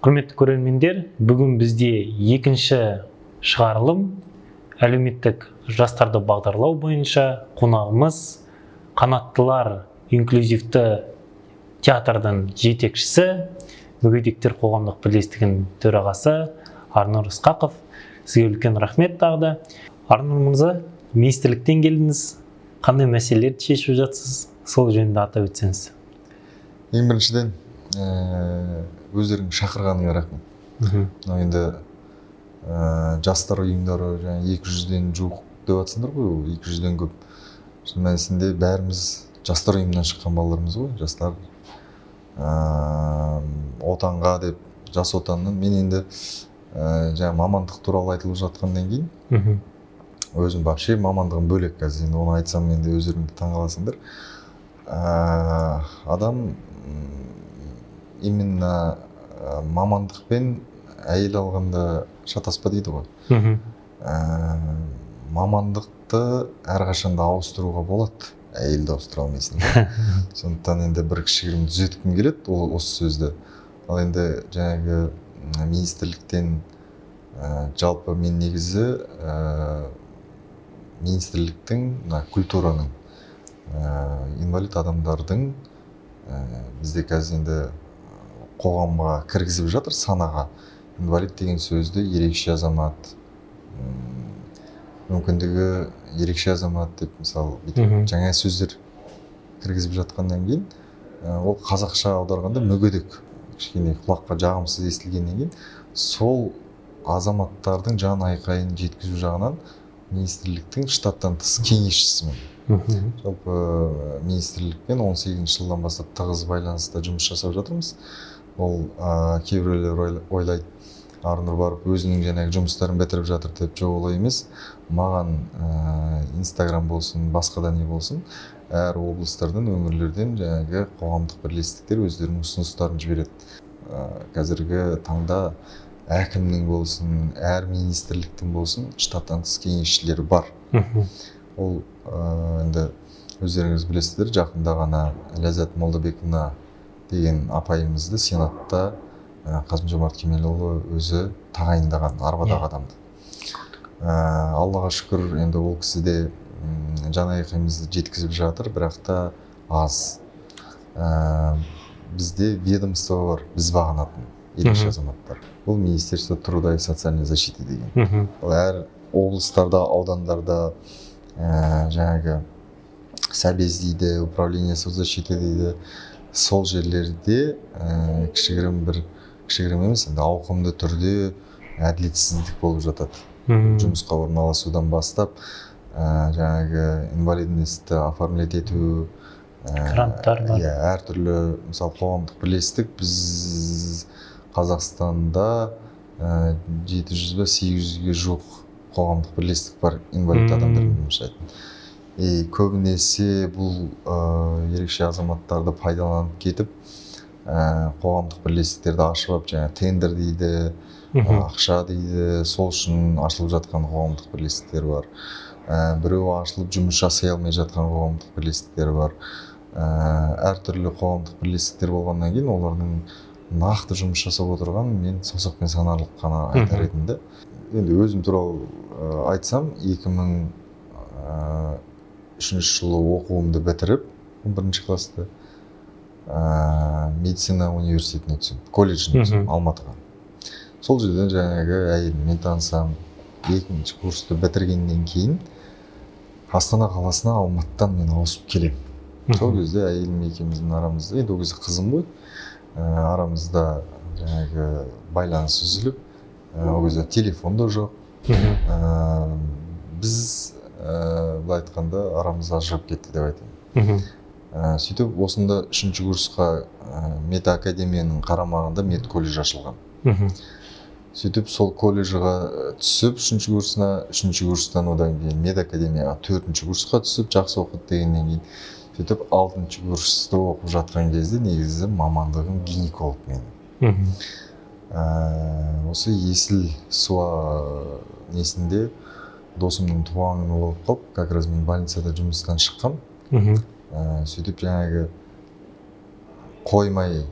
Құрметті көрермендер, бүгін бізде екінші шығарылым әлеуметтік жастарды бағдарлау бойынша қонағымыз қанаттылар инклюзивті театрдың жетекшісі, мүгедектер қоғамдық бірлестігінің төрағасы Арнұр Ысқақов. Сізге үлкен рахмет тағы да. Арнұр мырза, министрліктен келдіңіз, қандай мәселелерді шешіп жатсыз, сол жөнінде атап өтсеңіз. Ең біріншіден өздерің шақырғаныңа рахмет. Енді жастар ұйымдары 200-ден жуық деп жатсыңдар ғой, 200-ден көп. Шын мәнісінде бәріміз жастар ұйымынан шыққан балаларымыз ғой, жастар отанға деп, жас отанның. Мен енді мамандық туралы айтылып жатқаннан кейін, өзім вообще мамандығым бөлек қазір, енді оны айтсам енді өздеріңді таңғаласыңдар. Адам именно мамандықпен әйел алғанда шатаспа дейді ғой. Мамандықты әрқашанда ауыстыруға болады, әйелді ауыстыра алмайсың. Сондықтан енді бір кішігірім түзеткім келеді осы сөзді. Ал енді жаңағы министрліктен жалпы мен негізі министрліктің культураның инвалид адамдардың бізде қазір енді қоғамға кіргізіп жатыр санаға. Инвалид деген сөзді ерекше азамат, мүмкіндігі ерекше азамат деп мысалы жаңа сөздер кіргізіп жатқаннан кейін, ол қазақша аударғанда мүгедек, кішкене құлаққа жағымсыз естілгеннен кейін, сол азаматтардың жан айқайын жеткізу жағынан министрліктің штаттан тыс кеңесшісімін. Жалпы министрлікпен 18 жылдан бастап тығыз байланыста жұмыс жасап жатырмыз. Ол кейбіреулер ойлайды, Арнұр барып өзінің жаңағы жұмыстарын бітіріп жатыр деп. Жоқ, олай емес. Маған Инстаграм болсын, басқа да не болсын, әр облыстардан, өңірлерден жаңағы қоғамдық бірлестіктер өздерінің ұсыныстарын жібереді. Қазіргі таңда әкімнің болсын, әр министрліктің болсын, штаттан тыс кеңесшілері бар. Ол енді өздеріңіз білесіздер, жақында ғана Ләззат Молдабековна деген апайымызды сенатта Қасым-Жомарт Кемелұлы өзі тағайындаған, арбадағы адамды. Аллаға шүкір, енді ол кісі де жан айқайымызды жеткізіп жатыр, бірақ та аз. Бізде ведомство бар, біз бағынатын ерекше азаматтар. Бұл Министерство труда и социальной защиты деген. Әр облыстарда, аудандарда жаңағы сәбез дейді, управление соцзащиты дейді. Сол жерлерде кішігірім емес, ауқымды түрде әділетсіздік болып жатады. Жұмысқа орналасудан бастап, жаңағы инвалидностьті оформлять ету, гранттар бар. Әртүрлі, мысалы қоғамдық бірлестік, біз Қазақстанда 700-800-ге жуық қоғамдық бірлестік бар, инвалид адамдардың жұмысшайтын. Көбінесе бұл ерекше азаматтарды пайдаланып кетіп, қоғамдық бірлестіктерді ашып, тендер дейді, ақша дейді, сол үшін ашылып жатқан қоғамдық бірлестіктер бар. Біреу ашылып жұмыс жасай алмай жатқан қоғамдық бірлестіктер бар. Әртүрлі қоғамдық бірлестіктер болғаннан кейін, олардың нақты жұмыс жасап отырған мен саусақпен санарлық қана айтар едім де. Енді өзім туралы айтсам, 2003 жылы оқуымды бітіріп, 11 класты медицина университетіне түсім, колледжіне түсім, Алматыға. Сол жерден жаңағы әйеліммен танысам, 2-ші курсты бітіргеннен кейін Астана қаласына Алматыдан мен ауысып келем. Сол кезде әйелім екеуміздің арамызда, енді ол кезде қызым ғой, арамызда жаңағы байланыс үзіліп, ол кезде телефон да жоқ. Біз былай айтқанда арамыз ажырап кетті деп айтайын. Сөйтіп осында 3-ші курсқа медакадемияның қарамағында мед колледж ашылған. Сөйтіп сол колледжға түсіп 3-ші курсына, 3-ші курстан одан кейін медакадемияға 4-ші курсқа түсіп жақсы оқыды дегеннен кейін, сөйтіп 6-ші курсты оқып жатқан кезде негізі мамандығым гинеколог менің. Осы есіл суа несінде досымның туған күні болып қалып, как раз мен больницада жұмыстан шыққам. Сөйтіп жаңағы қоймай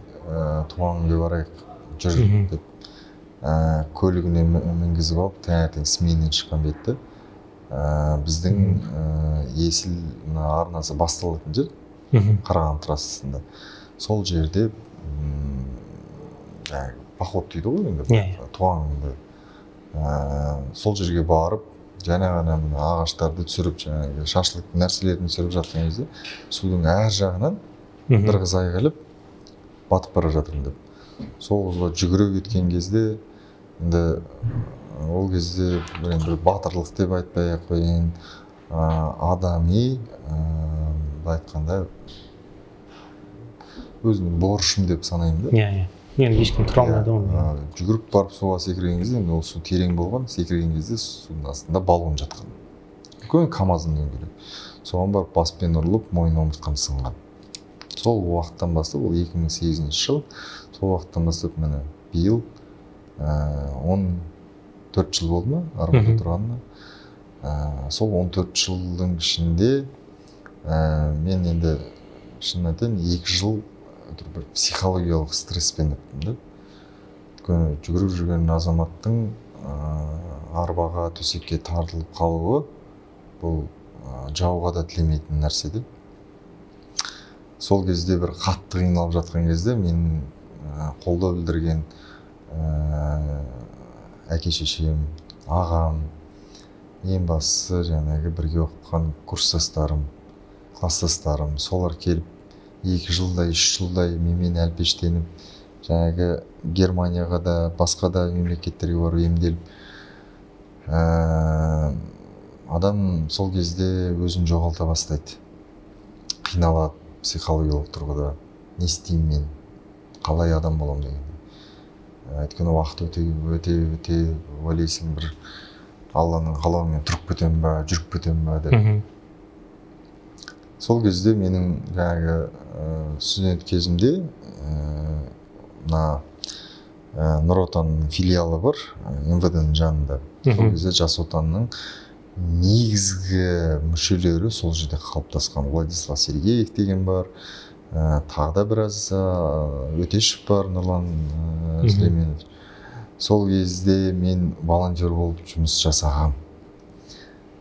туған күнге барайық жүр деп көлігіне мінгізіп алып таңертең сменнен шыққан бетте біздің есіл арнасы басталатын жер Қарағанды трассасында. Сол жерде поход дейді ғой енді, туаңды. Сол жерге барып, жаңа ғана ағаштарды түсіріп, жаңағы шашлық нәрселерін түсіріп жатқан кезде судың әр жағынан бір қыз айғайлап батып бара жатырмын деп. Сол қызға жүгіре кеткен кезде, енді ол кезде бір батырлық деп айтпай ақ қояйын, адами, былай айтқанда өзінің борышым деп санаймын да. Енді ешкім тұра алмайды ғой. Жүгіріп барып суға секірген кезде, ол су терең болған, секірген кезде судың астында баллон жатқан. Үлкен КамАЗдың дөңгелегі. Соған барып баспен ұрылып, мойын омыртқам сынған. Сол уақыттан бастап, ол 2008 жыл, сол уақыттан бастап міне биыл 14 жыл болды ма, арбада тұрғаныма. Сол 14 жылдың ішінде мен енді шынын айтайын 2 жыл бір психологиялық стресспен өттім да. Өйткені жүгіріп жүрген азаматтың арбаға, төсекке тартылып қалуы бұл жауға да тілемейтін нәрсе де. Сол кезде бір қатты қиналып жатқан кезде мен қолдау білдірген әке-шешем, ағам, ең бастысы жаңағы бірге оқыған курстастарым, класстастарым, солар келіп 2 жылдай, 3 жылдай менімен әлпештеніп, жаңағы Германияға да, басқа да мемлекеттерге барып емделіп, адам сол кезде өзін жоғалта бастайды. Қиналады психологиялық тұрғыда. Не істеймін мен? Қалай адам боламын деген. Өйткені уақыт өте ойлайсың, бір Алланың қалауымен тұрып кетемін ба, жүріп кетемін ба деп. Сол кезде менің жаңағы студент кезімде Нұр Отанның филиалы бар, МВД-ның жанында. Сол кезде Жас Отанның негізгі мүшелері сол жерде қалыптасқан. Владислав Сергеев деген бар, тағы да біраз Өтешев бар, Нұрлан Сүлейменов. Сол кезде мен волонтер болып жұмыс жасағам.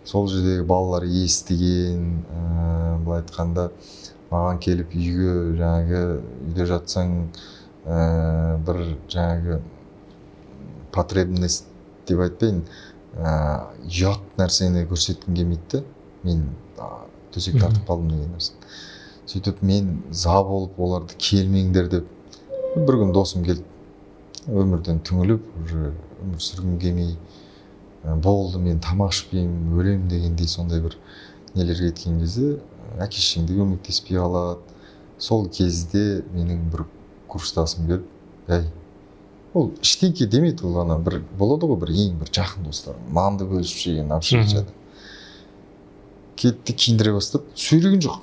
Сол жердегі балалар естіген, былай айтқанда, маған келіп үйге, жаңағы үйде жатсаң, бір жаңағы потребность деп айтпайын, ұят нәрсені көрсеткім келмейді. Мен төсек тартып қалдым деген нәрсе. Сөйтіп мен за болып оларды келмеңдер деп, бір күн досым келді. Өмірден түңіліп, өмір сүргім келмей, болды мен тамақ ішпеймін, өлем дегендей сондай бір нелерге кеткен кезде әке-шешең де көмектеспей қалады. Сол кезде менің бір курстасым келіп, ол ештеңке демейді, ол ана бір болады ғой, бір ең бір жақын достар, нанды бөлісіп жеген, общежитияда. Кетті, киіндіре бастады, сөйлеген жоқ.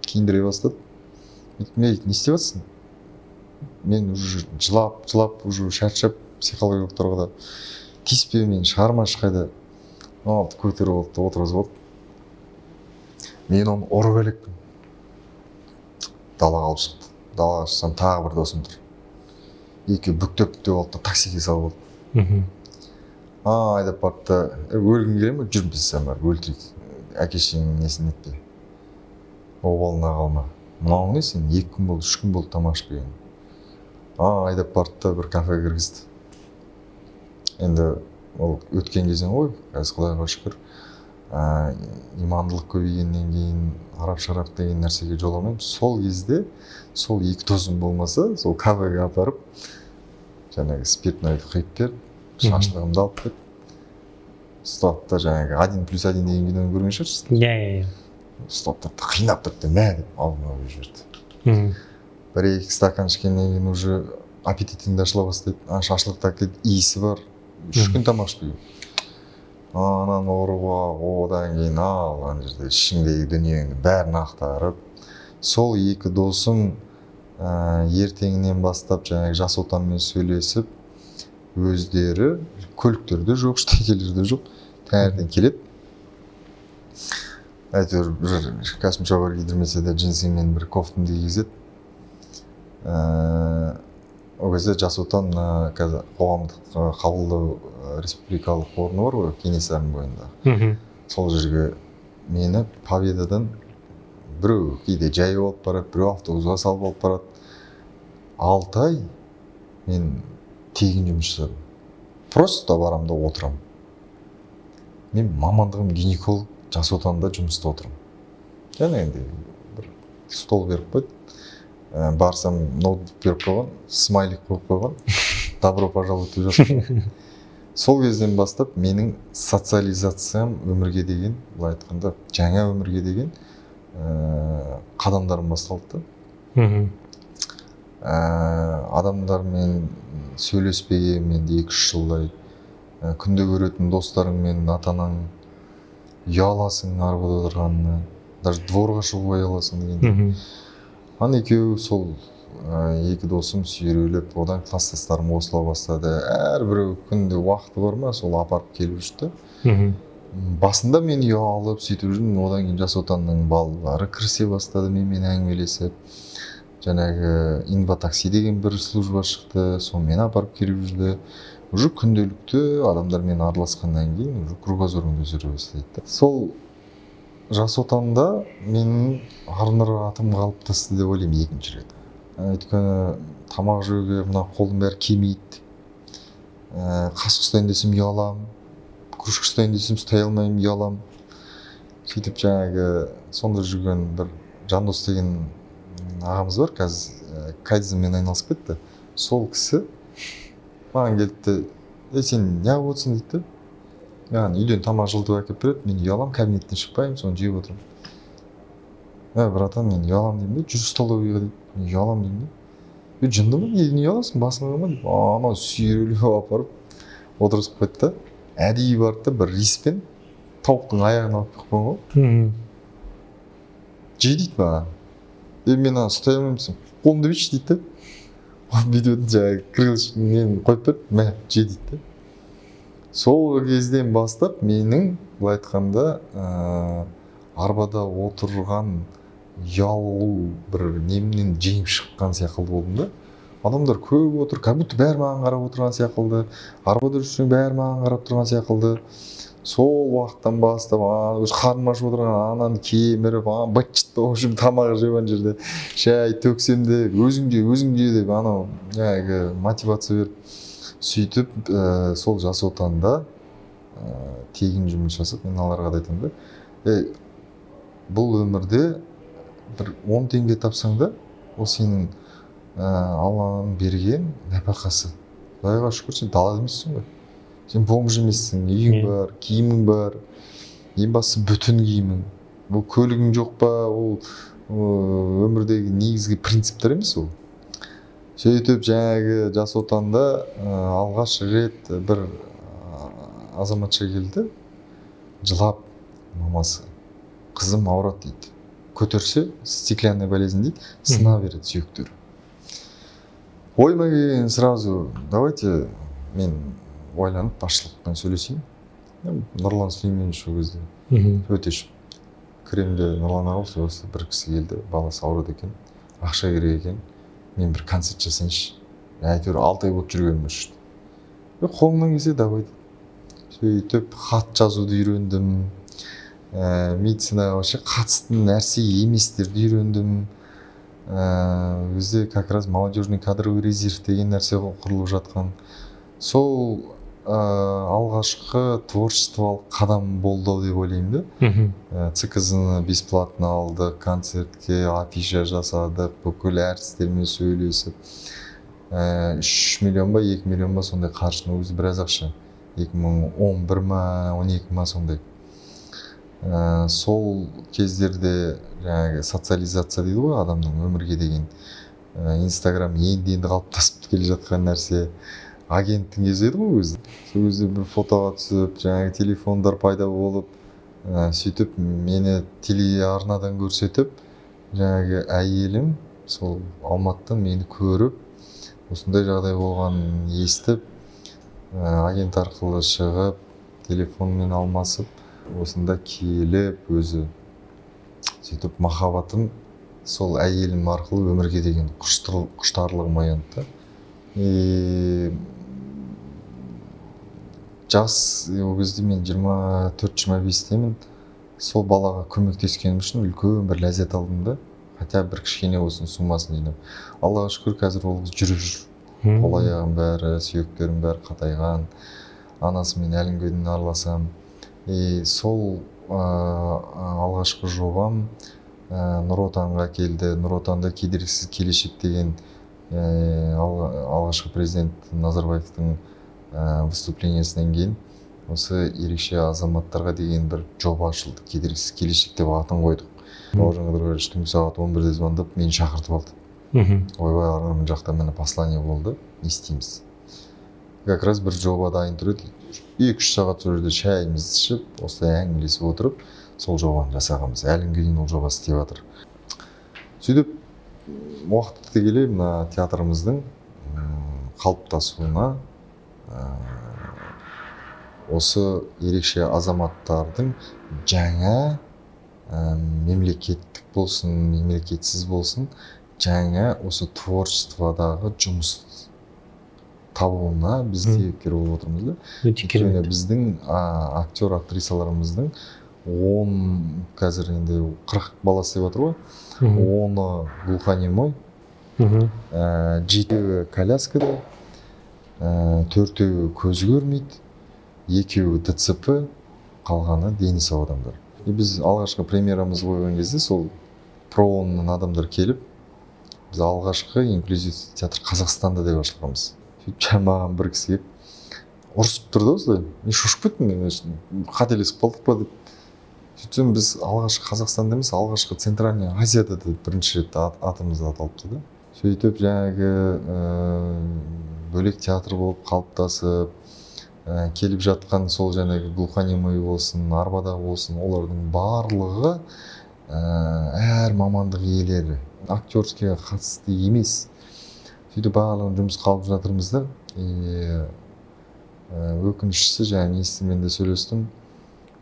Киіндіре бастады. Не істеп жатсың? Мен уже жылап, уже шаршап, психологиялық тұрғыда. Тиіспе мен шығарма ешқайда. Алды көтеріп алды, отырғызып алды. Мен оны ұрып әлекпін. Далаға алып шықты. Далаға шықсам тағы бір досым тұр. Екеуі бүктеп алды, таксиге салып алды. Айдап барды да, өлгің келе ме? Жүрміз сен бар, өлтірейік. Әке-шешеңнің несін етпе. Обалына қалма. Мынауың не сен? 2 күн болды, 3 күн болды тамақ ішпеген. Айдап барды да бір кафеге кіргізді. Енді ол өткен кезең ғой, қазір Құдайға шүкір. Имандылық көбейгеннен кейін арап-шарап деген нәрсеге жоламаймын. Сол кезде, сол 2 досым болмаса, сол кафеге апарып, жаңағы спиртнойды құйып беріп, шашлығымды алып беріп, ұстап та жаңағы 1+1 деген киноны көрген шығарсыз? Ұстап тұрды, қинап тұрды, мә деп алдыма қойып жіберді. 1-2 стакан ішкеннен кейін уже аппетитіңді ашыла бастайды. Шашлықта иісі бар, 3 күн тамақ ішпеген. Ананы ұруға, одан кейін ана жерде ішіңдегі дүниеңді бәрін ақтарып, сол 2 досым ертеңінен бастап жаңағы Жас Отанмен сөйлесіп, өздері көліктерде жоқ, штекелерде жоқ, таңертең келеді. Әйтеуір бір костюм-шалбар кидірмесе де джинсы мен бір кофтамды кигізеді. ол кезде жас отан қазір қоғамдық қабылдау республикалық орны бар ғой Кенесарының бойында. Сол жерге мені Победадан біреу кейде жаяу алып барады, біреу автобусқа салып алып барады. 6 ай мен тегін жұмыс жасадым. Просто барамын да отырамын. Мен мамандығым гинеколог, жас отанда жұмыста отырамын. Және енді бір стол беріп қойды. Барсам ноутбук беріп қойған, смайлик қойып қойған. Добро пожаловать деп жазып. Сол кезден бастап менің социализациям өмірге деген, былай айтқанда, жаңа өмірге деген қадамдарым басталды. Адамдармен сөйлеспегенмен 2-3 жылдай, күнде көретін достарыңмен, ата-анаң ұяласың арбада отырғанына, даже дворға шығуға ұяласың дегенде. Екеуі сол екі досым сүйрелеп, одан класстастарым қосыла бастады. Әрбіреу күнде уақыты бар ма, сол апарып келіп жүрді. Басында мен ұялып сөйтіп жүрдім, одан кейін жас отанның балалары кірісе бастады, менімен әңгімелесіп. Жаңағы инватакси деген бір служба шықты, сонымен апарып келіп жүрді. Уже күнделікті адамдармен араласқаннан кейін уже кругозорымды жүре бастайды. Сол жас отанда менің арнар атым қалыптасты деп ойлаймын екінші рет. Өйткені тамақ жеуге мына қолым бәрі келмейді. Қасық ұстайын десем ұяламын, кружка ұстайын десем ұстай алмаймын, ұяламын. Сөйтіп жаңағы сонда жүрген бір Жандос деген ағамыз бар, қазір кайдзенмен айналысып кетті. Сол кісі маған келді, сен неғып отырсың дейді. Яғни үйден тамақ жылытып әкеліп береді, мен ұяламын, кабинеттен шықпаймын, соны жеп отырамын. Братан, мен ұяламын деймін де, 100 столовыйға дейді, мен ұяламын деймін де. Жынды ма, неден ұяласың, басыңа қойма деп, ана сүйрелеп апарып отырғызып қойды да, әдейі барды да бір риспен тауықтың аяғын алып қойған ғой. Же дейді маған. Мен ұстай алмаймын, қолымды берші дейді. Бүйтіп жаңағы крылышымен қойып берді, мә, же дейді. Сол кезден бастап менің былай айтқанда арбада отырған ұялу бір немнен жеңіп шыққан сияқты болдым да. Адамдар көп отыр, как будто бәрі маған қарап отырған сияқты, арбада жүрсең бәрі маған қарап тұрған сияқты. Сол уақыттан бастап қарным ашып отырған ананы кеміріп, быт-шыт болып тамақ жеп ана жерде шай төксем де өзің же деп анау мотивация беріп сөйтіп сол жас отанда тегін жұмыс жасап, мен аларға да айтамын да, бұл өмірде бір 10 теңге тапсаң да, ол сенің Алланың берген нәпақасы. Құдайға шүкір, сен далада емессің ғой. Сен бомж емессің, үйің бар, киімің бар, ең бастысы бүтін киімің. Бұл көлігің жоқ па, ол өмірдегі негізгі принциптер емес ол. Сөйтіп жаңағы жас отанда алғаш рет бір азаматша келді, жылап мамасы, қызым ауырады дейді. Көтерсе, стеклянный болезнь дейді, сына береді сүйектері. Ойыма келген сразу, давайте мен ойланып басшылықпен сөйлесейін. Нұрлан Сүлейменович ол кезде өте кремде Нұрлан аға осы бір кісі келді, баласы ауырады екен, ақша керек екен, мен бір концерт жасайыншы. Әйтеуір 6 ай болып жүргенім үшін. Қолымнан келсе давай. Сөйтіп хат жазуды үйрендім. Медицинаға қатысты нәрсе еместерді үйрендім. Бізде как раз молодежный кадровый резерв деген нәрсе құрылып жатқан. Сол алғашқы творчестволық қадам болды деп ойлаймын да. ЦКЗ-ны бесплатно алдық, концертке афиша жасадық, бүкіл әртістермен сөйлесіп. 3 миллион ба, 2 миллион ба сондай қаржыны, өзі біраз ақша. 2011 ма, 12 ма сондай. Сол кездерде социализация дейді ғой, адамның өмірге деген. Инстаграм енді қалыптасып келе жатқан нәрсе. Агенттің кезі еді ғой өзі. Сол кезде бір фотоға түсіп, телефондар пайда болып, сөйтіп мені телеарнадан көрсетіп, әйелім сол Алматыдан мені көріп, осындай жағдай болғанын естіп, агент арқылы шығып, телефонмен алмасып, осында келіп өзі сөйтіп махаббатым сол әйелім арқылы өмірге деген құштарлығым оянды. жас ол кезде мен 24-25-темін. Сол балаға көмектескенім үшін үлкен бір ләззат алдым да. Хотя бір кішкене болсын сумасын жинап. Аллаға шүкір қазір ол қыз жүріп жүр. Қол аяғым бәрі, сүйектерім бәрі қатайған. Анасымен әлі күнге дейін араласам. Сол алғашқы жобам Нұр Отанға келді. Нұр Отанда кедергісіз келешек деген алғашқы президент Назарбаевтың выступлениясынан кейін осы ерекше азаматтарға деген бір жоба ашылды. Кедергісіз келешек деп атын қойдық. Бауыржан Қыдырбаевич түнгі сағат 11-де звондап мені шақыртып алды. Ойбай ағам жақта міне послание болды, не істейміз. Как раз бір жоба дайын тұр еді. 2-3 сағат сол жерде шайымызды ішіп, осылай әңгімелесіп отырып, сол жобаны жасағанбыз. Әлі күнге дейін ол жоба істеп жатыр. Сөйтіп уақыт өте келе мына театрымыздың қалыптасуына осы ерекше азаматтардың жаңа мемлекеттік болсын, мемлекетсіз болсын, жаңа осы творчестводағы жұмыс табуына біз себепкер болып отырмыз да. Өйткені біздің актер актрисаларымыздың 10 қазір енді 40 бала істеп жатыр ғой. 10-ы глухонемой, 7-і коляскада, 4-і көз көрмейді, 2-і ДЦП, қалғаны дені сау адамдар. Біз алғашқы премьерамыз қойған кезде сол прооннан адамдар келіп, біз алғашқы инклюзив театр Қазақстанда деп ашылғанбыз. Сөйтіп маған бір кісі келіп ұрысып тұрды осылай. Мен шошып кеттім, қателесіп қалдық па деп. Сөйтсем біз алғашқы Қазақстанда емес, алғашқы Центральный Азияда да бірінші рет атымызды аталыпты да. Сөйтіп жаңағы бөлек театр болып қалыптасып, келіп жатқан сол жаңағы глухонемой болсын, арбадағы болсын, олардың барлығы әр мамандық иелері, актерскийге қатысты емес. Сөйтіп барлығын жұмыс қалып жатырмыз да. Өкініштісі жаңа министрмен де сөйлестім.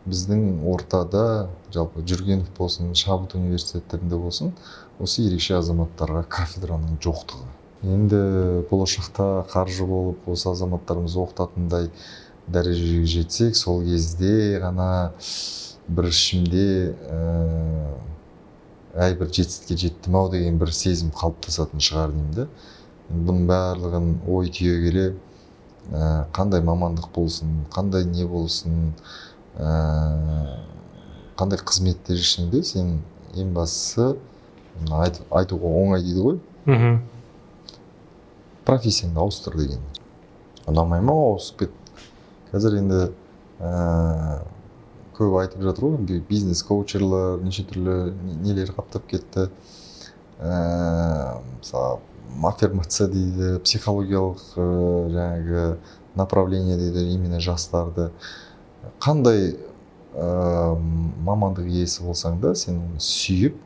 Біздің ортада, жалпы Жүргенов болсын, Шабыт университеттерінде болсын, осы ерекше азаматтарға кафедраның жоқтығы. Енді болашақта қаржы болып, осы азаматтарымыз оқытатындай дәрежеге жетсек, сол кезде ғана бір ішімде бір жетістікке жеттім-ау деген бір сезім қалыптасатын шығар деймін да. Бұның барлығын ой түйе келе, қандай мамандық болсын, қандай не болсын, қандай қызметтер ішінде сен ең бастысы айтуға оңай дейді ғой. Профессияңды ауыстыр деген. Ұнамай ма ауысып кет. Қазір енді көп айтып жатыр ғой, бизнес-коучерлар, неше түрлі нелер қаптап кетті. Мысалы, аффирмация дейді, психологиялық жаңағы направление дейді, именно жастарды. Қандай мамандық иесі болсаң да, сен оны сүйіп,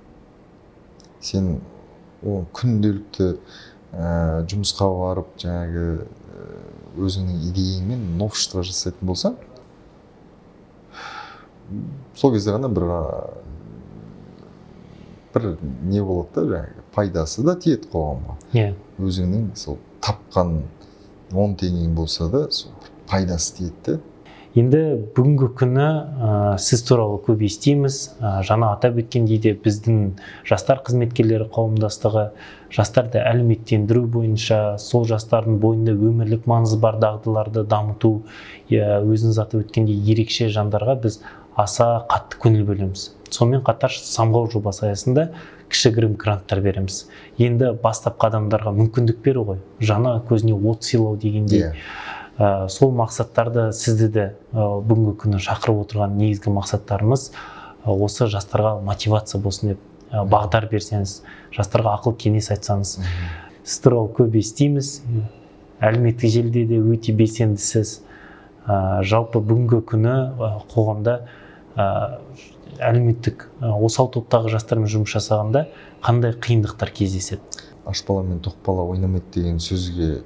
сен күнделікті жұмысқа барып, жаңағы өзіңнің идеяңмен новшество жасайтын болсаң, сол кезде ғана бір не болады да, жаңағы пайдасы да тиеді қоғамға. Өзіңнің сол тапқан 10 теңгең болса да, сол пайдасы тиеді. Енді бүгінгі күні сіз туралы көп естиміз. Жаңа атап өткендей де біздің жастар қызметкерлері қауымдастығы жастарды әлеуметтендіру бойынша, сол жастардың бойында өмірлік маңызы бар дағдыларды дамыту, өзіңіз атап өткендей ерекше жандарға біз аса қатты көңіл бөлеміз. Сонымен қатар самғау жобасы аясында кішігірім гранттар береміз. Енді бастапқы адамдарға мүмкіндік беру ғой. Жаңа көзіне от сыйлау дегендей. Сол мақсаттарды сізді де бүгінгі күні шақырып отырған негізгі мақсаттарымыз осы жастарға мотивация болсын деп бағдар берсеңіз, жастарға ақыл кеңес айтсаңыз. Сіз туралы көп естиміз, әлеуметтік желіде де өте белсендісіз. Жалпы бүгінгі күні қоғамда әлеуметтік осал топтағы жастармен жұмыс жасағанда қандай қиындықтар кездеседі? Аш бала мен тоқ бала ойнамайды деген сөзге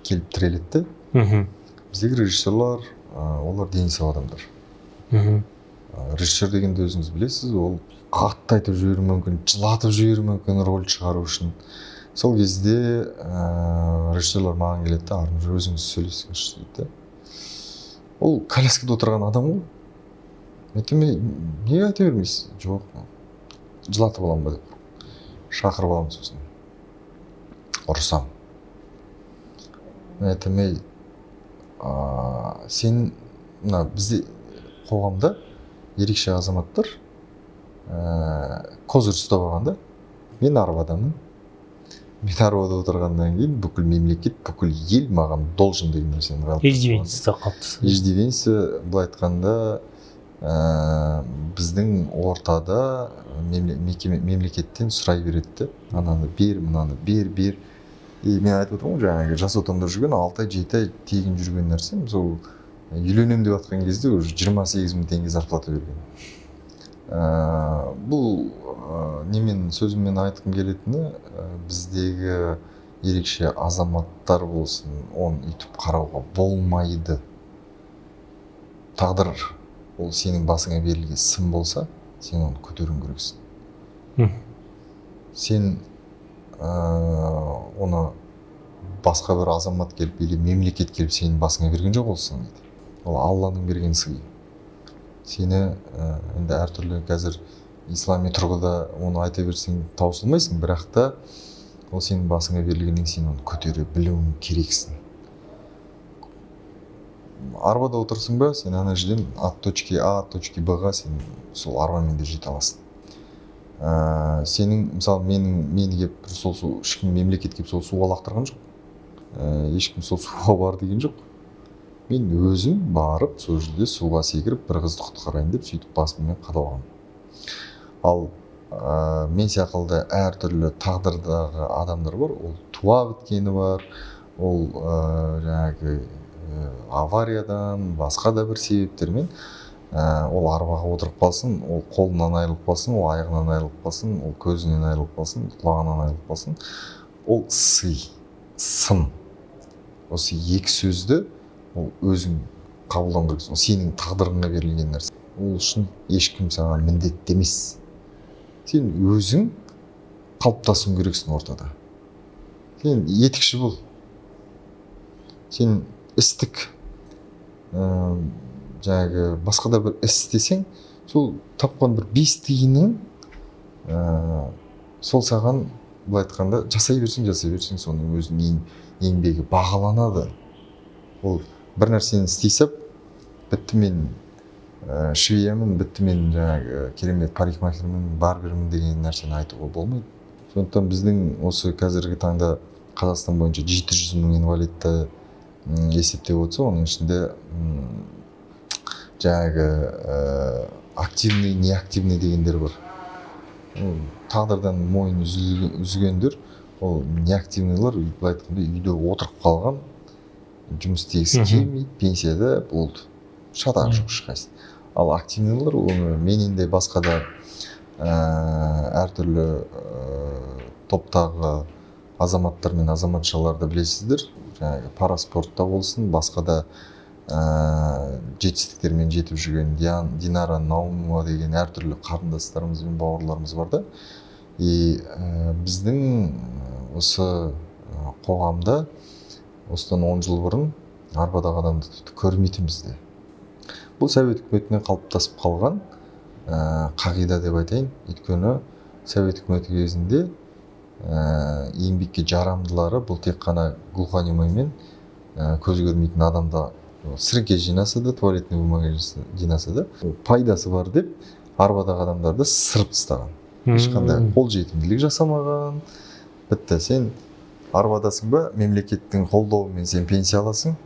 келіп тіреледі. Біздегі режиссерлар, олар дені сау адамдар. Режиссер дегенде өзіңіз білесіз, ол қатты айтып жіберуі мүмкін, жылатып жіберуі мүмкін рөл шығару үшін. сол кезде режиссерлар маған келеді да, Арман өзіңіз сөйлесіңізші дейді. Ол коляскада отырған адам ғой. Айтамын, неге айта бермейсіз? Жоқ, жылатып аламын ба деп. Шақырып аламын, сосын ұрысам. Айтамын, сен мына бізде қоғамда ерекше азаматтар козырь ұстап алғанда, мен арбадамын. Мен арбада отырғаннан кейін бүкіл мемлекет, бүкіл ел маған должен деген нәрсені қалыптасты. Иждивенция, былай айтқанда, біздің ортада мемлекеттен сұрай береді. Ананы бер, мынаны бер. И мен айтып отырмын, жаңағы жас отауда жүрген 6 ай, 7 ай тегін жүрген нәрсе, сол үйленем деп жатқан кезде уже 28 000 теңге зарплата берген. Бұл немен сөзіммен айтқым келетіні, біздегі ерекше азаматтар болсын, оны үйтіп қарауға болмайды. Тағдыр ол сенің басыңа берілген сын болса, сен оны көтеруің керексің. Сен оны басқа бір азамат келіп или мемлекет келіп сенің басыңа берген жоқ олсын дейді. Ол Алланың берген сыйы. Сені енді әртүрлі қазір ислами тұрғыда оны айта берсең таусылмайсың, бірақ та ол сенің басыңа берілгеннен сен оны көтере білуің керексің. Арбада отырсың ба, сен ана жерден от точки А, от точки Б-ға сен сол арбамен де жете аласың. Сенің, мысалы, мені кеп сол ешкім мемлекет кеп сол суға лақтырған жоқ. Ешкім сол суға бар деген жоқ. Мен өзім барып, сол жерде суға секіріп, бір қызды құтқарайын деп, сөйтіп басыммен қадалғам. Ал мен сияқты әртүрлі тағдырдағы адамдар бар, ол туа біткені бар, ол жаңағы авариядан, басқа да бір себептермен ол арбаға отырып қалсын, ол қолынан айырылып қалсын, ол аяғынан айырылып қалсын, ол көзінен айырылып қалсын, құлағынан айырылып қалсын. Ол сый, сын. Осы екі сөзді ол өзің қабылдауың керексің. Ол сенің тағдырыңа берілген нәрсе. Ол үшін ешкім саған міндетті емес. Сен өзің қалыптасуың керексің ортада. Сен етікші бол. Сен істік, жаңағы басқа да бір іс істесең, сол тапқан бір 5 тиынның сол саған, былай айтқанда, жасай берсең, соның өзінің еңбегі бағаланады. Ол бір нәрсені істейсіп, бітті мен швеямын, бітті мен жаңағы керемет парикмахермін, барбермін деген нәрсені айтуға болмайды. Сондықтан біздің осы қазіргі таңда Қазақстан бойынша 700 000 инвалидті есептеп отырса, оның ішінде жаңағы активный, неактивный дегендер бар. Тағдырдан мойын үзгендер, ол неактивныйлар, былай айтқанда, үйде отырып қалған, жұмыс істегісі келмейді, пенсияда болды. Шатақ жоқ ешқайсы. Ал активныйлар, менен де басқа да әртүрлі топтағы азаматтар мен азаматшаларды білесіздер. Жаңағы параспортта болсын, басқа да жетістіктермен жетіп жүрген Динара Наумова деген әртүрлі қарындастарымыз бен бауырларымыз бар да. И біздің осы қоғамда осыдан 10 жыл бұрын арбадағы адамды көрмейтінбіз де. Бұл Совет үкіметінен қалыптасып қалған қағида деп айтайын. Өйткені Совет үкіметі кезінде еңбекке жарамдылары бұл тек қана глухонемой мен көз көрмейтін адамда сіріңке жинаса да, туалетный бумага жинаса да, пайдасы бар деп арбадағы адамдарды сырып тастаған. Ешқандай қолжетімділік жасамаған. Бітті, сен арбадасың ба, мемлекеттің қолдауымен сен пенсия аласың,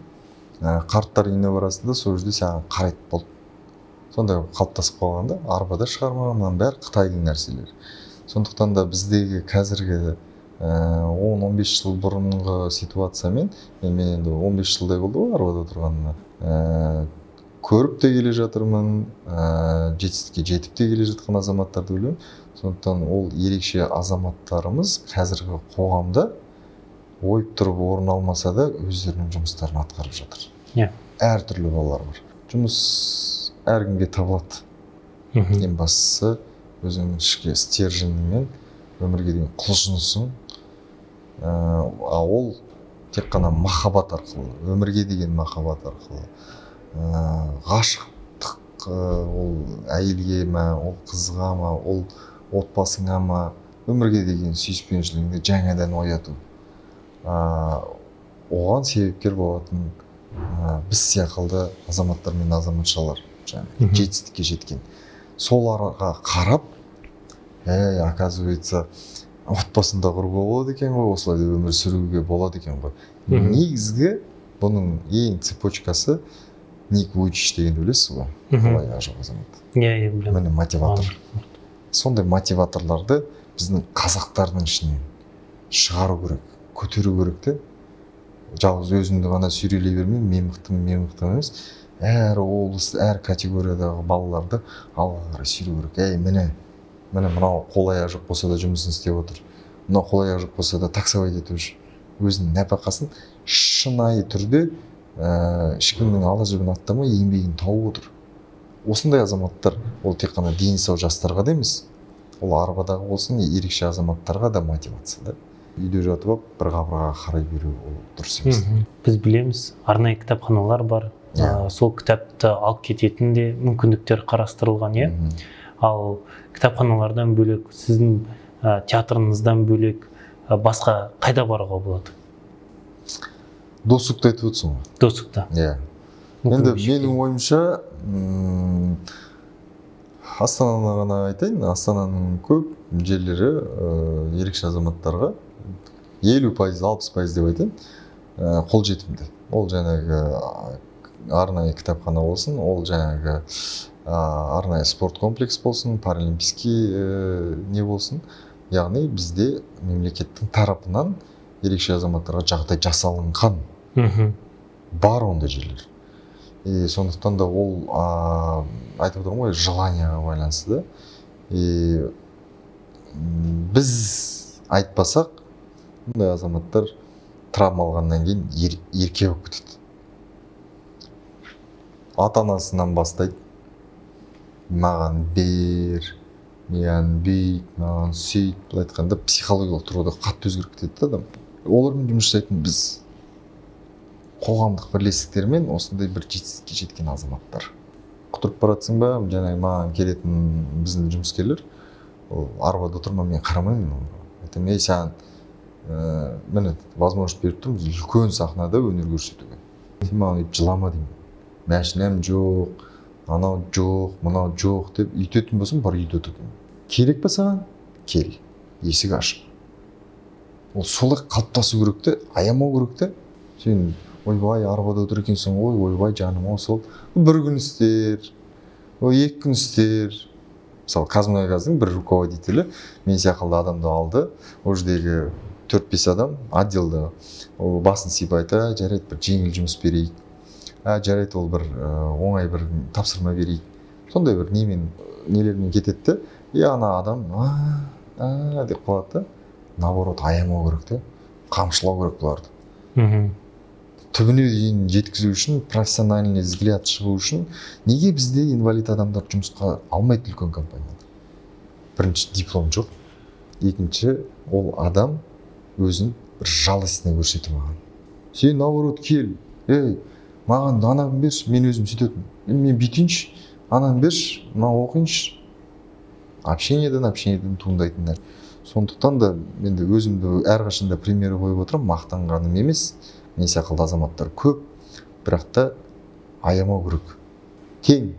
қарттар үйіне барасың да, сол жерде саған қарайды болды. Сондай қалыптасып қалғанда арбада шығармаған, бәрі Қытайдың нәрселері. Сондықтан да біздегі қазіргі 10-15 жыл бұрынғы ситуациямен, мен енді 15 жылдай болды ғой арбада отырғанына, көріп те келе жатырмын, жетістікке жетіп те келе жатқан азаматтарды білемін. Сондықтан ол ерекше азаматтарымыз қазіргі қоғамда ойып тұрып орын алмаса да өздерінің жұмыстарын атқарып жатыр. Әртүрлі балалар бар. Жұмыс әркімге табылады. Ең бастысы өзіңнің ішкі стерженіңмен өмірге деген құлшынысың, ол тек қана махаббат арқылы, өмірге деген махаббат арқылы, ғашықтық, ол әйелге ма, ол қызға ма, ол отбасыңа ма, өмірге деген сүйіспеншілігіңді жаңадан ояту, оған себепкер болатын біз сияқты азаматтар мен азаматшалар жетістікке жеткен. Сол араға қарап, оказывается, отбасында құруға болады екен ғой, осылай өмір сүруге болады екен ғой. Негізгі бұның ең цепочкасы Ник Вуйчич дегенді білесіз ғой, қалай ашық азамат. Иә, білемін. Міне мотиватор. Сондай мотиваторларды біздің қазақтардың ішінен шығару керек, көтеру керек те. Жалғыз өзімді ғана сүйрелей бермей, мен мықтымын емес, әр облыс, әр категориядағы балаларды алға қарай сүйреу керек. Міне мынау қол аяғы жоқ болса да жұмысын істеп отыр. Мынау қол аяғы жоқ болса да таксовать етіп жүр. Өзінің нәпақасын шынайы түрде ешкімнің ала жібін аттамай еңбегін тауып отыр. Осындай азаматтар ол тек қана дені сау жастарға да емес, ол арбадағы болсын, ерекше азаматтарға да мотивация да. Үйде жатып алып бір қабырғаға қарай беру ол дұрыс емес. Біз білеміз, арнайы кітапханалар бар. Сол кітапты алып кететін де мүмкіндіктер қарастырылған, иә. Ал кітапханалардан бөлек, сіздің театрыңыздан бөлек басқа қайда баруға болады? Досукты айтып өтсің ғой. Досукта. Иә. Енді менің ойымша Астананы ғана айтайын, Астананың көп жерлері ерекше азаматтарға 50%, 60% деп айтайын, қол жетімді. Ол жаңағы арнайы кітапхана болсын, ол жаңағы арнайы спорт комплекс болсын, паралимпийский не болсын. Яғни бізде мемлекеттің тарапынан ерекше азаматтарға жағдай жасалынған. Бар ондай жерлер. Сондықтан да ол айтып отырмын ғой, желанияға байланысты да. Біз айтпасақ, бұндай азаматтар травма алғаннан кейін ерке болып кетеді. Ата-анасынан бастайды. Маған бер, маған бүйт, маған сүйт, бұл айтқанда психологиялық тұрғыда қатты өзгеріп кетеді адам. Олармен жұмыс жасайтын біз қоғамдық бірлестіктермен осындай бір жетістікке жеткен азаматтар. Құтырып баратсың ба, жаңағы маған келетін біздің жұмыскерлер, арбада отырма, мен қарамаймын. Айтамын, саған міне возможность беріп тұрмын, үлкен сахнада өнер көрсетуге. Сен маған өйтіп жылама деймін. Мәшінем жоқ, анау жоқ, мынау жоқ деп үйтетін болсам, бар үйде отыр. Керек па саған? Кел, есік ашық. Ол солай қалыптасу керек те, аямау керек те. Сен ойбай арбада отыр екенсің ғой, ойбай жаным, сол бір күн істер, 2 күн істер. Мысалы, Қазмұнайгаздың бір руководителі мен сияқты адамды алды, ол жердегі 4-5 адам отделда басын сипайды, жарайды бір жеңіл жұмыс берейік, жарайды ол бір оңай бір тапсырма берейік. Сондай бір нелермен кетеді, ана адам деп қалады, наоборот аямау керек те, қамшылау керек бұларды. Түбіне дейін жеткізу үшін, профессиональный взгляд шығу үшін, неге бізде инвалид адамдар жұмысқа алмайды үлкен компанияда? Бірінші, диплом жоқ. Екінші, ол адам өзін бір жалостыны көрсете маған. Сен наоборот кел, маған ананы берші, мен өзім сөйтетін. Мен бүйтейінші, ананы берші, маған оқиыншы. Общениеден туындайтындар. Сондықтан да енді өзімді әрқашанда примері қойып отырам, мақтанғаным емес. Мен сияқты азаматтар көп, бірақ та аямау керек. Тең.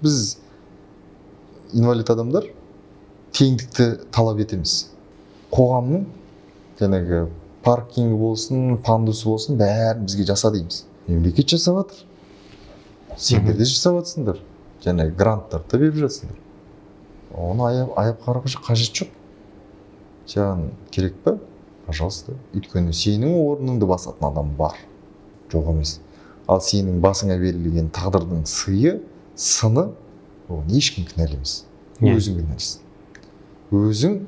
Біз инвалид адамдар теңдікті талап етеміз. Қоғамның жаңағы паркингі болсын, пандусы болсын, бәрін бізге жаса дейміз. Мемлекет жасап жатыр. Сендер де жасап жатсыңдар. Жаңағы гранттарды беріп жатсыңдар. Оны аяп қарауға қажет жоқ. Саған керек па? Пожалуйста. Өйткені сенің орныңды басатын адам бар. Жоқ емес. Ал сенің басыңа берілген тағдырдың сыйы, сыны, оны ешкім кінәлі емес. Өзің кінәлісің. Өзің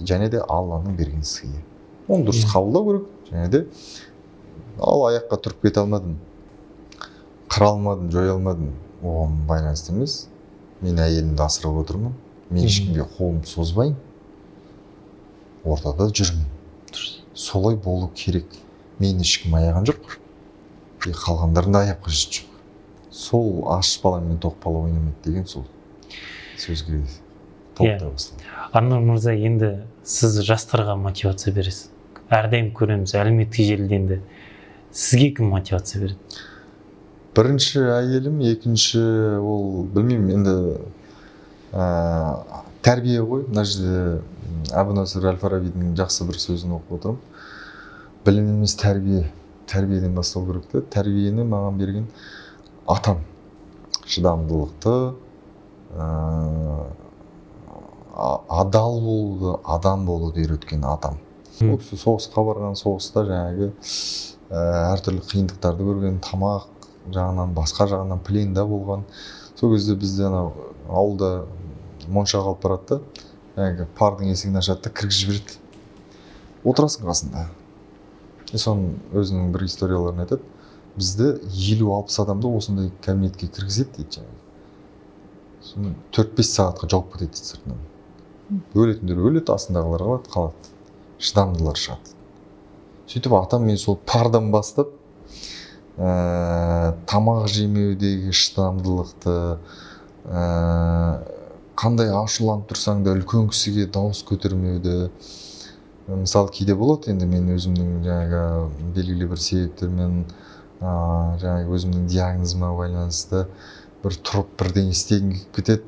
және де Алланың берген сыйы. Оны дұрыс қабылдау керек. Және де ал аяққа тұрып кете алмадым, қыра алмадым, жоя алмадым. Оған байланысты емес. Мен әйелімді асырап отырмын. Мен ешкімге қолымды созбайын. Ортада жүрмін. солай болу керек. Мені ешкім аяған жоқ, қалғандарын да аяп қажет жоқ. Сол аш бала мен тоқ бала ойнамайды деген сол сөзге толықтай басталды. Арнұр мырза, енді сіз жастарға мотивация бересіз. Әрдайым көреміз әлеуметтік желіде, енді сізге кім мотивация береді? Бірінші әйелім, екінші ол білмеймін, енді тәрбие ғой. Мына жерде Әбу-Насыр әл-Фарабидің жақсы бір сөзін оқып отырмын. Білім емес тәрбие, тәрбиеден бастау керек те. Тәрбиені маған берген атам. Шыдамдылықты, адал болуды, адам болуды үйреткен атам. Ол кісі соғысқа барған, соғыста жаңағы әртүрлі қиындықтарды көрген, тамақ жағынан, басқа жағынан пленда болған. Сол кезде бізде ауылда монша қалып барады да, жаңағы пардың есігін ашады да, кіргізіп жібереді. Отырасың қасында. Соның өзінің бір историяларын айтады. Бізді 50-60 адамды осындай кабинетке кіргізеді дейді жаңағы. Соны 4-5 сағатқа жауып кетеді сыртынан. Өлетіндер өледі, астындағылар қалады. Шыдамдылар шығады. Сөйтіп атам мен сол пардан бастап тамақ жемеудегі шыдамдылықты, қандай ашуланып тұрсаң да үлкен кісіге дауыс көтермеуді. Мысалы кейде болады, енді мен өзімнің жаңағы белгілі бір себептермен жаңағы өзімнің диагнозыма байланысты бір тұрып бірден істегім келіп кетеді,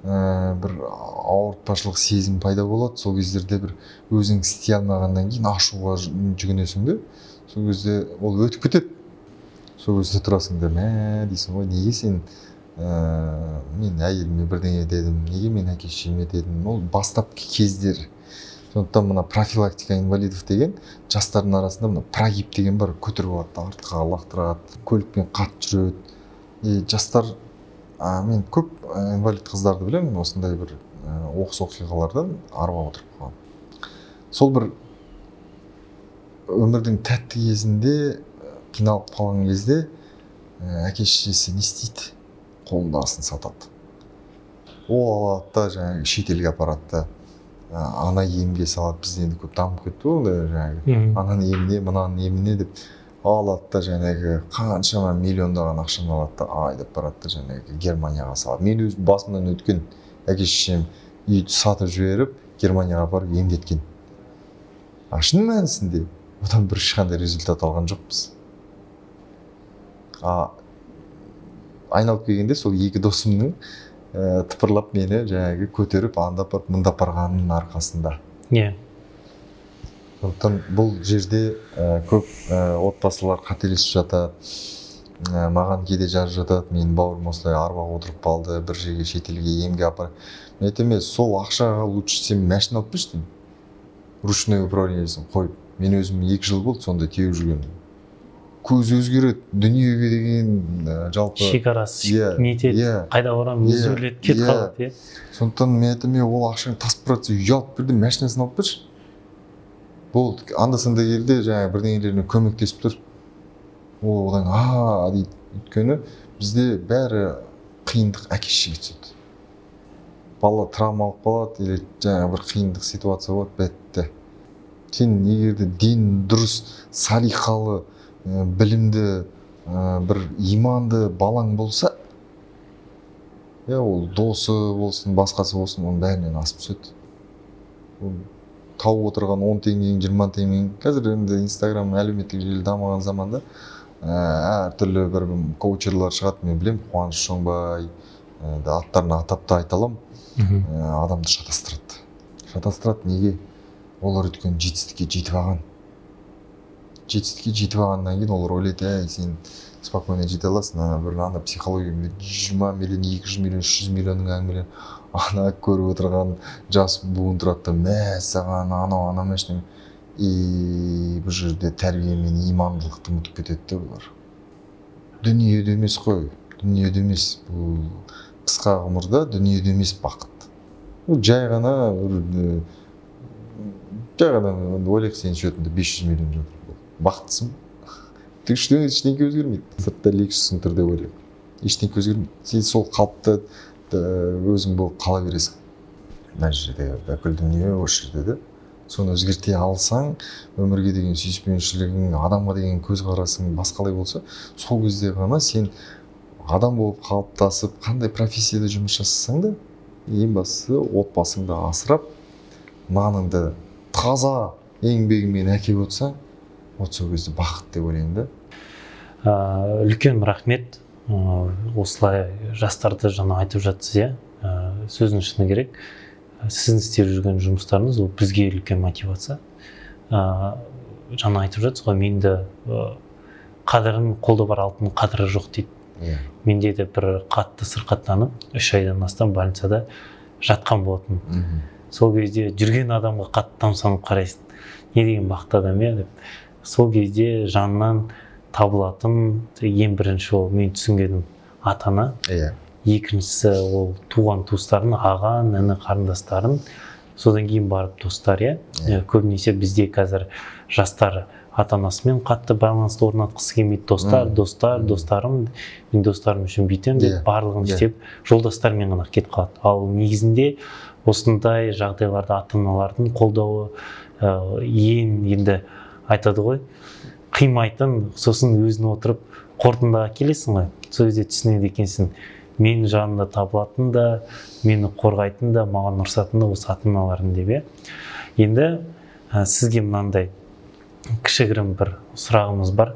бір ауыртпашылық сезім пайда болады. Сол кездерде бір өзің істей алмағаннан кейін ашуға жүгінесің де, сол кезде ол өтіп кетеді. Сол кезде тұрасың да, мә дейсің ғой, неге сен мен әйеліме бірдеңе дедім, неге мен әке-шешеме дедім. Ол бастапқы кездер. Сондықтан мына профилактика инвалидов деген жастардың арасында мына прогиб деген бар, көтеріп алады, артқа лақтырады, көлікпен қатты жүреді. Жастар, мен көп инвалид қыздарды білемін, осындай бір оқыс оқиғалардан арбаға отырып қалған. Сол бір өмірдің тәтті кезінде, қиналып қалған кезде әке-шешесі не істейді? Қолындағысын сатады. Ол алады да жаңағы шетелге апарады да, ана емге салады. Бізде енді көп дамып кетті ғой, жаңағы ананың еміне, мынаның еміне деп алады да жаңағы қаншама миллиондаған ақшаны алады да айдап барады да жаңағы Германияға салады. Мен өз басымнан өткен, әке-шешем үйді сатып жіберіп Германияға барып емдеткен. Шын мәнісінде одан бір ешқандай результат алған жоқпыз. Айналып келгенде сол екі досымның тыпырлап мені жаңағы көтеріп андап барып мындап барғанның арқасында. Сондықтан бұл жерде көп отбасылар қателесіп жатады. Маған кейде жазып жатады, мен бауырым осылай арбаға отырып қалды, бір жерге шетелге емге апар. Мен айтамын, сол ақшаға лучше сен машина алып берші деймін. Ручной управлениесін қойып. Мен өзім 2 жыл болды сонда теуіп жүрген. Көз өзгереді, дүниеге деген жалпы шекарасы нетеді, қайда барамын, өзгеріледі, кетіп қалады. Сондықтан мен айтамын, ол ақшаң тасып барады, үй алып берді, машинасын алып берші. Болды, анда-санда келді, жаңағы бірдеңелеріне көмектесіп тұр. Ол одан дейді. Өйткені бізде бәрі қиындық әке-шешеге түседі. Бала травма алып қалады, или жаңағы бір қиындық ситуация болады, бітті. Сен егерде ден дұрыс, салиқалы, білімді, бір иманды балаң болса, ол досы болсын, басқасы болсын, оның бәрінен асып түседі. Тауып отырған 10 теңгең, 20 теңгең, қазір енді Инстаграм, әлеуметтік желі дамыған заманда әртүрлі бір коучерлар шығады, мен білем, Қуаныш Шоңбай, аттарын атап та айта аламын, адамды шатастырады. Шатастырады неге? Олар өткен жетістікке жетіп алған. Жетістікке жетіп алғаннан кейін олар ойлайды, сен спокойно жете аласың, бір ана психология 20 миллион, 200 миллион, 300 миллионның әңгімелер, ана көріп отырған жас буын тұрады да, мә саған анау машина. Бұл жерде тәрбие мен имандылықты ұмытып кетеді олар. Дүниеде емес қой, дүниеде емес. Бұл қысқа ғұмырда дүниеде емес бақыт. Жай ғана ойлайық, сен шөтінде 500 миллион жатыр. Бақыттысың. Ештеңке өзгермейді. Сыртта лексусың тұр деп ойлайық. Ештеңке өзгермейді. Сен сол қалыпты өзің болып қала бересің. Мына жерде бүкіл дүние осы жерде де. соны өзгерте алсаң, өмірге деген сүйіспеншілігің, адамға деген көзқарасың басқалай болса, сол кезде ғана сен адам болып қалыптасып, қандай профессияда жұмыс жасасаң да, ең бастысы отбасыңды асырап, наныңды таза еңбегіңмен әкеліп отырсаң, вот сол кезде бақыт деп ойлаймын да. Үлкен рахмет. Осылай жастарды жаңа айтып жатсыз, иә. Сөздің шыны керек. Сіздің істеп жүрген жұмыстарыңыз ол бізге үлкен мотивация. Жаңа айтып жатсыз ғой, менде қадірін, қолда бар алтын қадірі жоқ дейді. Менде де бір қатты сырқаттанып, 3 айдан астам больницада жатқан болатын. Сол кезде жүрген адамға қатты тамсанып қарайсың. Не деген бақытты адам, иә деп. Сол кезде жанынан табылатын ең бірінші ол мен түсінгенім ата-ана. Екіншісі ол туған туыстарын, аға, іні, қарындастарын, содан кейін барып достар, иә. Көбінесе бізде қазір жастар ата-анасымен қатты байланысты орнатқысы келмейді. Достарым, мен достарым үшін бүйтем деп барлығын істеп, жолдастармен ғана кетіп қалады. Ал негізінде осындай жағдайларда ата-аналардың қолдауы енді айтады ғой, қимайтын, сосын өзің отырып қорытындыға келесің ғой. Сол кезде түсінеді екенсің, менің жанымда табылатын да, мені қорғайтын да, маған ұрсатын да осы ата-аналарым деп. Енді сізге мынандай кішігірім бір сұрағымыз бар.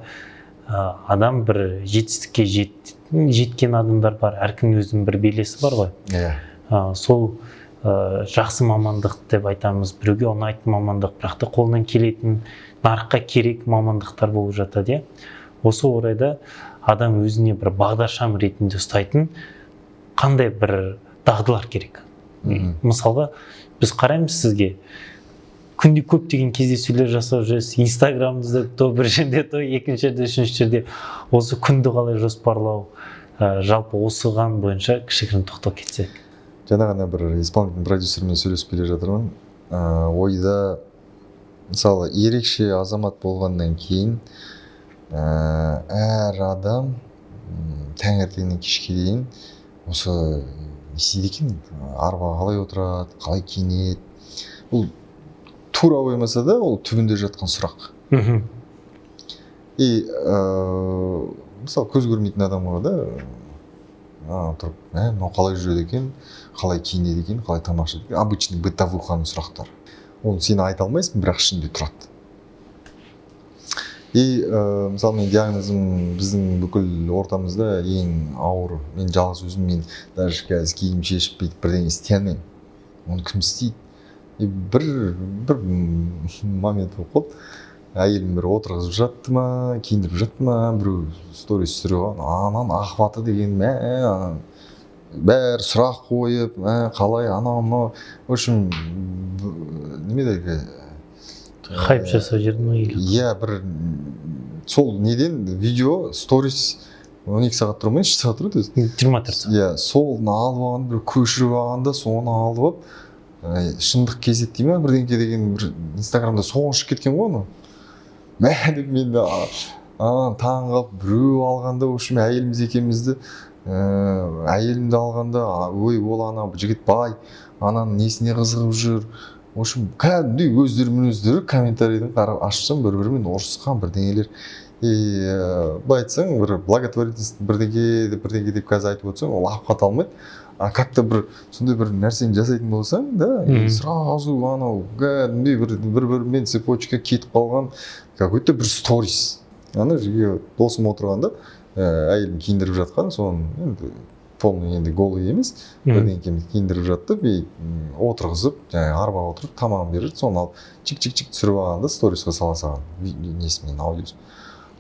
Адам бір жетістікке жеткен адамдар бар, әркімнің өзінің бір белесі бар ғой. Сол жақсы мамандық деп айтамыз, біреуге ұнайтын мамандық, бірақ та қолынан келетін, нарыққа керек мамандықтар болып жатады. Осы орайда адам өзіне бір бағдаршам ретінде ұстайтын қандай бір дағдылар керек? Мысалға, біз қараймыз сізге, күнде көптеген кездесулер жасап жүрсіз, инстаграмыңызда то бір жерде, то екінші жерде, үшінші жерде. Осы күнді қалай жоспарлау, жалпы осыған бойынша кішігірім тоқталып кетсек. Жаңа ғана бір исполнительный продюсермен сөйлесіп келе жатырмын. Ойда, мысалы, ерекше азамат болғаннан кейін әр адам таңертеңнен кешке дейін осы не істейді екен, арбаға қалай отырады, қалай киінеді. Бұл тура қоймаса да, ол түбінде жатқан сұрақ. Мысалы, көз көрмейтін адамға да тұрып, мынау қалай жүреді екен, қалай киінеді екен, қалай тамаша екен, обычный бытовуханың сұрақтар. Оны сен айта алмайсың, бірақ ішінде тұрады. Мысалы, мен диагнозым біздің бүкіл ортамызда ең ауыр. Мен жалғыз өзім, мен даже қазір киім шешіп бүйтіп бірдеңе істей алмаймын. Оны кім істейді? Бір момент болып қалды. Әйелім бір отырғызып жатты ма, киіндіріп жатты ма, біреу сторис түсіріп алған, анан ахваты деген бәрі сұрақ қойып, қалай, анау, в общем, немедегі хайп жасап жүрді ма? Бір сол неден видео, сторис 12 сағат тұрмай, 2 сағат тұрады өзі. 24 сағат. Солны алып алған, бір көшіріп алғанда, соны алып алып, шындық кезет дей ма, бірдеңке деген бір инстаграмда соған шығып кеткен ғой оны. Деп мен де таң қалып, біреу алғанда, в общем, әйеліміз екеумізді, әйелімді алғанда, ой, ол ана жігіт бай, ананың несіне қызығып жүр. В общем, кәдімгідей өздері комментарийдің қарап ашсам, бір-бірімен ұрысқан бірдеңелер. Былай айтсаң, бір благотворительность бірдеңе деп қазір айтып отырсаң, ол апқат алмайды. Как-то бір сондай бір нәрсені жасайтын болсаң, да, сразу анау кәдімгідей бір-бірімен цепочка кетіп қалған какой-то бір сторис. Ана жерге досым отырғанда, әйелім киіндіріп жатқан, соны енді полный енді голый емес, бірдеңкені киіндіріп жатты, отырғызып, арбаға отырып, тамағын берді, соны алып чик-чик-чик түсіріп алғанда сторисқа сала салған, несімен, аудиосын.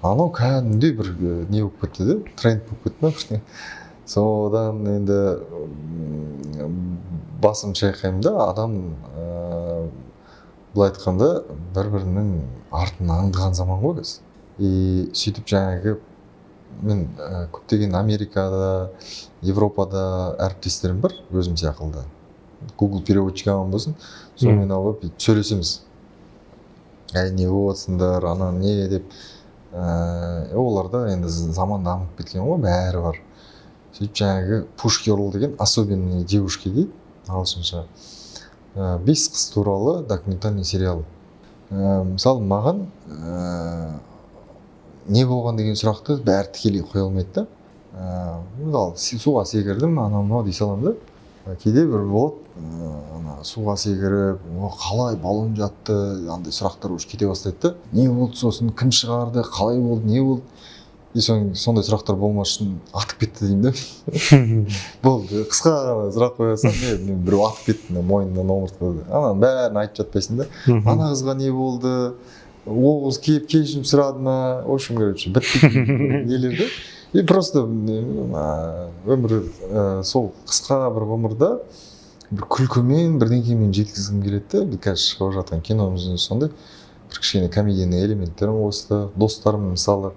Анау кәдімгідей бір не болып кетті де, тренд болып кетті ма? Содан енді басым шайқаймын да, адам былай айтқанда бір-бірінің артын аңдыған заман ғой біз. Сөйтіп жаңағы мен көптеген Америкада, Европада әріптестерім бар, өзім сияқты. Google переводчик алған болсын, сонымен алып сөйлесеміз. Не болсындар, ана не деп. Оларда енді заман дамып кеткен ғой, бәрі бар. Сөйтіп жаңағы push girl деген особенные девушки дейді, ағылшынша. бес қыз туралы документальный сериал. Мысалы маған не болған деген сұрақты бәрі тікелей қоя алмайды да. Мысалы суға секірдім анау мынау дей саламын да. Кейде бір болады суға секіріп қалай баллон жатты андай сұрақтар уже кете бастайды да. Не болды сосын, кім шығарды, қалай болды, не болды. И сондай сұрақтар болмас үшін атып кетті деймін да. Болды, қысқа ғана сұрақ қоясың, мен біреу атып кетті мойнынан омыртқада. Ананың бәрін айтып жатпайсың да. Ана қызға не болды, ол қыз келіп кешірім сұрады ма, в общем, короче, бітті нелер да. И просто өмір сол қысқа бір ғұмырда бір күлкімен бірдеңкемен жеткізгім келеді да. Қазір шығып жатқан киномыздың сондай бір кішкене комедийный элементтерін қосты. Достарым мысалы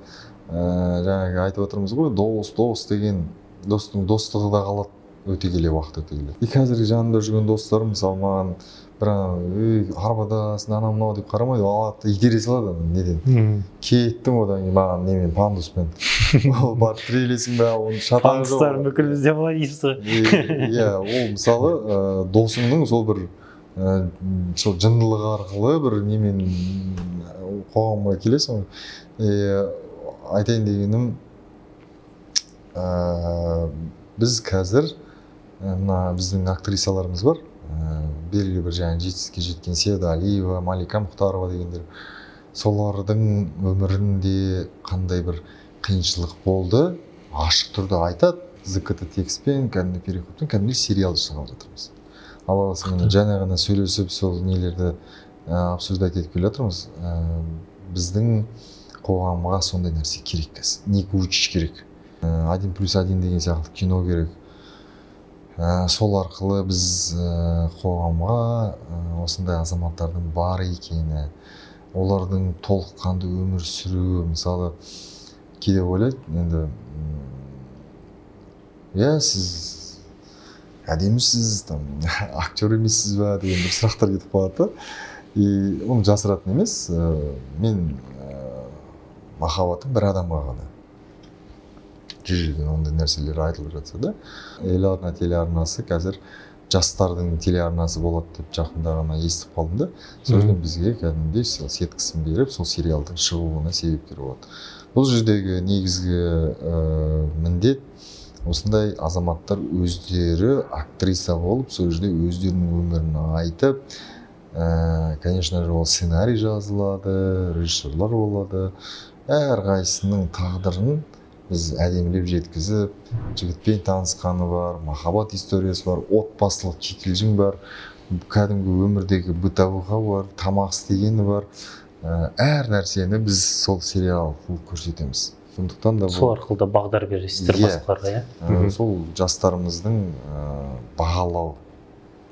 жаңағы айтып отырмыз ғой, дос деген достың достығы да қалады өте келе, уақыт өте келе. И қазіргі жанымда жүрген достарым мысалы маған бір арбадасың анау мынау деп қарамайды, алады итере салады неден. Кеттім одан кейін маған немен пандуспен. Ол барып тірелесің ба, оның шатағы жоқ. Пандустар бүкіл бізде бар дейсіз ғой. Иә, ол мысалы досыңның сол бір сол жындылығы арқылы бір немен қоғамға келесің. Айтайын дегенім, біз қазір мына біздің актрисаларымыз бар, белгілі бір жаңағы жетістікке жеткен Седа Алиева, Малика Мұхтарова дегендер, солардың өмірінде қандай бір қиыншылық болды, ашық түрде айтады. ЗКТ текстпен, кәдімгі переходпен, кәдімгі сериал шығарып жатырмыз. Алла қаласа жаңа ғана сөйлесіп сол нелерді обсуждать етіп келе жатырмыз. Біздің қоғамға сондай нәрсе керек қазір. Не учиш керек. 1+1 деген сияқты кино керек. Сол арқылы біз қоғамға осындай азаматтардың бар екені, олардың толыққанды өмір сүруі, мысалы кейде ойлайды, енді сіз әдемісіз, актер емессіз ба деген бір сұрақтар кетіп қалады да. И оны жасыратын емес, мен махаббатым бір адамға ғана. Жүрген ондай нәрселер айтылып жатса да. Еларна телеарнасы қазір жастардың телеарнасы болады деп жақында ғана естіп қалдым да. Сол жерден бізге кәдімгідей сеткісін беріп, сол сериалдың шығуына себепкер болады. Бұл жердегі негізгі міндет осындай азаматтар өздері актриса болып, сол жерде өздерінің өмірін айтып, конечно же, ол сценарий жазылады, режиссерлар болады. Әрқайсының тағдырын біз әдемілеп жеткізіп, жігітпен танысқаны бар, махаббат историясы бар, отбасылық кикілжің бар, кәдімгі өмірдегі бытовуға бар, тамақ істегені бар. Әр нәрсені біз сол сериал қылып көрсетеміз. Сондықтан да сол арқылы да бағдар бересіздер басқаларға, иә? Сол жастарымыздың бағалау,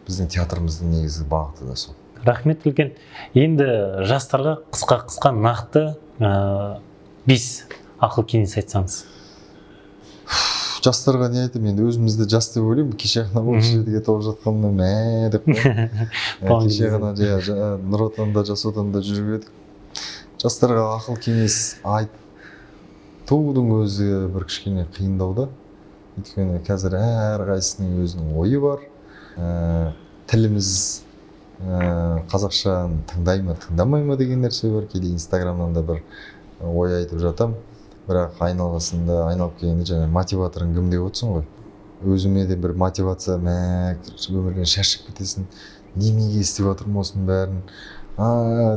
біздің театрымыздың негізгі бағыты да сол. Рахмет үлкен. Енді жастарға қысқа нақты 5 ақыл кеңес айтсаңыз. Жастарға не айтып, енді өзімізді жас деп ойлаймын. Кеше ғана бұл жерге толып жатқанымда мә деп қой. Кеше ғана Нұр Отанда, Жас Отанда жүріп едік. Жастарға ақыл кеңес айтудың өзі бір кішкене қиындау да. Өйткені қазір әрқайсысының өзінің ойы бар. Тіліміз қазақшаны тыңдай ма, тыңдамай ма деген нәрсе бар. Кейде инстаграмнан да бір ой айтып жатам. Бірақ айналып келгенде жаңа мотиваторың кім деп отырсың ғой. Өзіме де бір мотивация, өмірден шаршап кетесің. Неменеге істеп жатырмын осының бәрін?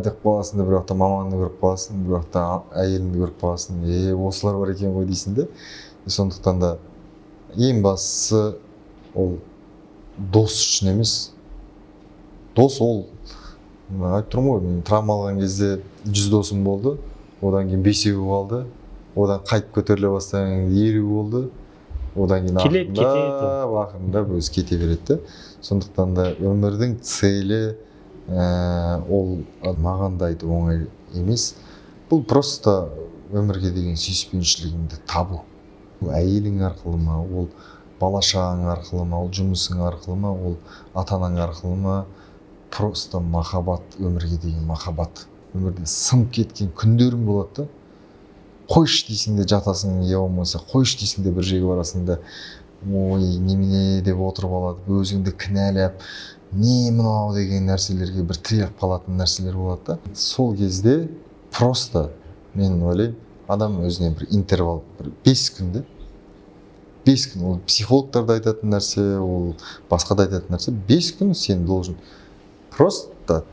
Деп қаласың да, бірақ та мамаңды көріп қаласың, бірақ та әйеліңді көріп қаласың. Осылар бар екен ғой дейсің де. Сондықтан да ең бастысы ол дос үшін емес. Дос ол, айтып тұрмын ғой, мен травма алған кезде 100 досым болды. Одан кейін 5-еуі қалды. Одан қайтып көтеріле бастаған 50 болды. Одан кейін ақырында өзі кете береді. Сондықтан да өмірдің цели ол маған да айту оңай емес. Бұл просто өмірге деген сүйіспеншілігіңді табу. Әйелің арқылы ма, ол бала-шағаң арқылы ма, ол жұмысың арқылы ма, ол ата-анаң арқылы ма, просто махаббат, өмірге деген махаббат. Өмірде сынып кеткен күндерің болады да. Қойш дейсің де жатасың, я болмаса қойш дейсің де бір жерге барасың да ой немене деп отырып алады, өзіңді кінәлап, не мынау деген нәрселерге бір тіреліп қалатын нәрселер болады да. Сол кезде просто мен ойлаймын, адам өзіне бір интервал, бір 5 күнде, 5 күн, ол психологтар да айтатын нәрсе, ол басқа да айтатын нәрсе, 5 күн сен должен просто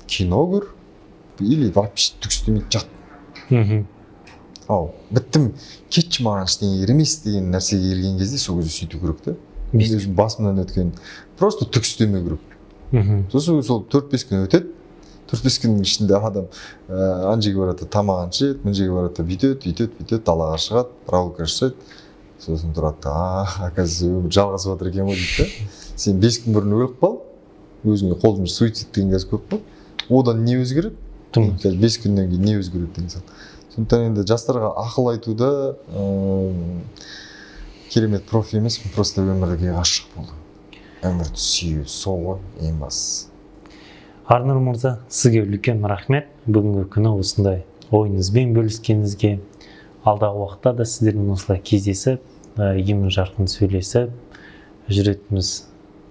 кино көр или вообще түк істемей жат. Ал біттім, кетші маған ештеңе керек емес деген нәрсеге келген кезде сол кезде сөйту керек та. Мен өзім басымнан өткен просто түк істемеу керек. Сосын сол 4-5 күн өтеді. 4-5 күннің ішінде адам ана жерге барады, тамағын ішеді, мына жерге барады, бүйтеді, далаға шығады, прогулка жасайды. Сосын тұрады, оказывается, өмір жалғасып жатыр екен ғой дейді да. Сен 5 күн бұрын өліп қал, өзіңе қолым суицид деген қазір көп қой. Одан не өзгереді? 5 күннен кейін не өзгереді деген сияқты. Сондықтан енді жастарға ақыл айтуда керемет профи емес, просто өмірге ғашық болу. Өмірді сүю, сол ғой ең бастысы. Арнұр мырза, сізге үлкен рахмет. Бүгінгі күні осындай ойыңызбен бөліскеніңізге. Алдағы уақытта да сіздермен осылай кездесіп, емін жарқын сөйлесіп жүретініміз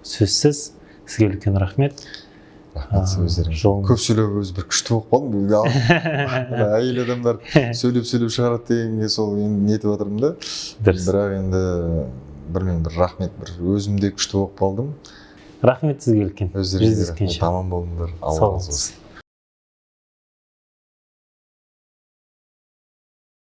сөзсіз. Сізге үлкен рахмет. Рахмет сөздеріңіз. Көп сөйлеу өзі бір күшті болып қалдым. Әйел адамдар сөйлеп шығарады дегенге сол енді нетіп жатырмын да. Бірақ енді білмеймін, бір рахмет, бір өзімде күшті болып қалдым. Рахмет сізге үлкен. Өздеріңізге рахмет. Аман болыңдар. Алла разы болсын.